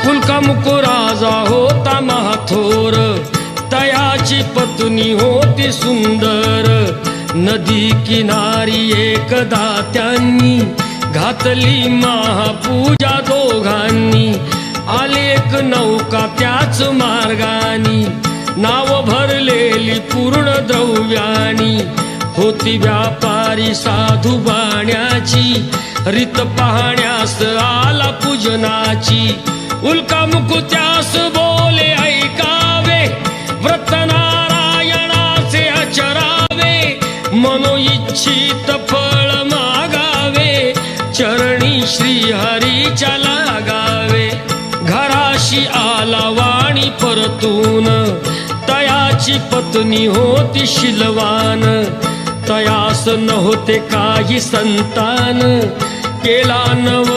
कुलकामुक राजा होता महाथोर, तयाची पत्नी होती सुंदर। नदी किनारी एकदा त्यांनी घातली महापूजा दोघांनी। आले एक नौका त्याच मार्गानी, नाव भरलेली पूर्ण द्रव्यानी। होती व्यापारी साधू बाण्याची, रीत पाहण्यास आला पूजनाची। उल्कामुक त्यास बोले ऐकावे, व्रत नारायणाचे आचरावे। मनोइच्छित फळ मागावे, चरणी श्री हरीच्या लागावे। घराशी आला वाणी परतून, तयाची पत्नी होती शीलवान। तयास नव्हते काही संतान, केला नव